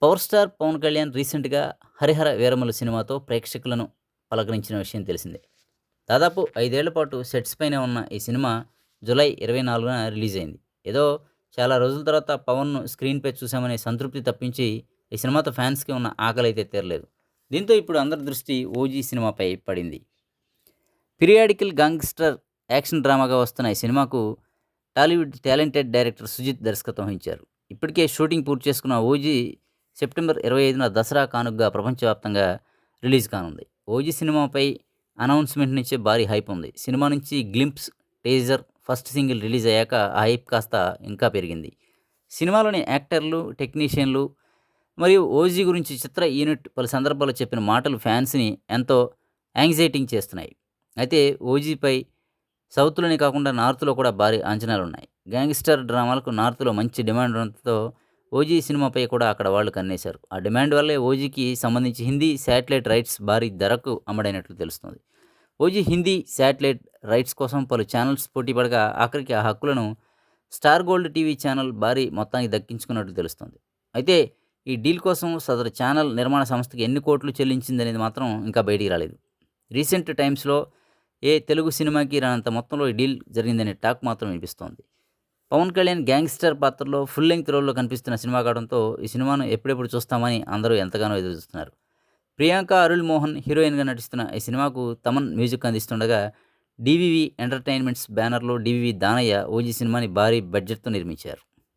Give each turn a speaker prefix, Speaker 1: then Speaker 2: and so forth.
Speaker 1: Power star Pawan Kalyan రీసెంట్‌గా 'హరిహర వీరమల్లు' సినిమాతో ప్రేక్షకులను పలకరించిన విషయం తెలిసిందే. దాదాపు 5 ఏళ్ల పాటు సెట్స్ పైనే ఉన్న ఈ సినిమా జూలై 24న రిలీజ్ అయింది. ఏదో చాలా రోజుల తర్వాత పవన్‌ను స్క్రీన్‌పై చూసామనే సంతృప్తి తప్పించి ఈ సినిమాతో ఫ్యాన్స్‌కి ఉన్న ఆకలైతే తీరలేదు. దీంతో ఇప్పుడు అందరి దృష్టి 'ఓజీ' సినిమాపై పడింది. పీరియాడికల్ గాంగ్స్టర్ యాక్షన్ డ్రామాగా వస్తున్న ఈ సినిమాకు టాలీవుడ్ టాలెంటెడ్ డైరెక్టర్ సుజిత్ దర్శకత్వం వహించారు. ఇప్పటికే షూటింగ్ పూర్తి చేసుకున్న 'ఓజీ' సెప్టెంబర్ 25న దసరా కానుకగా ప్రపంచవ్యాప్తంగా రిలీజ్ కానుంది. 'ఓజీ' సినిమాపై అనౌన్స్‌మెంట్ నుంచే భారీ హైప్ ఉంది. సినిమా నుంచి glimpse, teaser, first single release అయ్యాక ఆ హైప్ కాస్త ఇంకా పెరిగింది. సినిమాలోని యాక్టర్లు, టెక్నీషియన్లు మరియు 'ఓజీ' గురించి చిత్ర యూనిట్ పలు సందర్భాల్లో చెప్పిన మాటలు ఫ్యాన్స్‌ని ఎంతో యాంగ్జైటింగ్ చేస్తున్నాయి. అయితే 'ఓజీపై' సౌత్‌లోనే కాకుండా నార్త్‌లో కూడా భారీ అంచనాలున్నాయి. గ్యాంగ్‌స్టర్ డ్రామాలకు నార్త్‌లో మంచి డిమాండ్ ఉండడంతో 'ఓజీ' సినిమాపై కూడా అక్కడ వాళ్ళు కన్నేశారు. ఆ డిమాండ్ వల్లే 'ఓజీకి' సంబంధించి హిందీ శాటిలైట్ రైట్స్ భారీ ధరకు అమ్మడైనట్లు తెలుస్తుంది. 'ఓజీ' హిందీ శాటిలైట్ రైట్స్ కోసం పలు ఛానల్స్ పోటీ పడగా ఆఖరికి ఆ హక్కులను స్టార్ గోల్డ్ టీవీ ఛానల్ భారీ మొత్తానికి దక్కించుకున్నట్లు తెలుస్తోంది. అయితే ఈ డీల్ కోసం సదరు ఛానల్ నిర్మాణ సంస్థకి ఎన్ని కోట్లు చెల్లించిందనేది మాత్రం ఇంకా బయటికి రాలేదు. రీసెంట్ టైమ్స్‌లో ఏ తెలుగు సినిమాకి రానంత మొత్తంలో ఈ డీల్ జరిగిందనే టాక్ మాత్రం వినిపిస్తోంది. పవన్ కళ్యాణ్ గ్యాంగ్స్టర్ పాత్రలో ఫుల్ లెంగ్త్ రోల్‌లో కనిపిస్తున్న సినిమా కావడంతో ఈ సినిమాను ఎప్పుడెప్పుడు చూస్తామని అందరూ ఎంతగానో ఎదురుచూస్తున్నారు. ప్రియాంక అరుళ్ మోహన్ హీరోయిన్‌గా నటిస్తున్న ఈ సినిమాకు తమన్ మ్యూజిక్ అందిస్తుండగా డీవీవీ ఎంటర్‌టైన్‌మెంట్స్ బ్యానర్‌లో డీవీవీ దానయ్య 'ఓజీ' సినిమాని భారీ బడ్జెట్‌తో నిర్మించారు.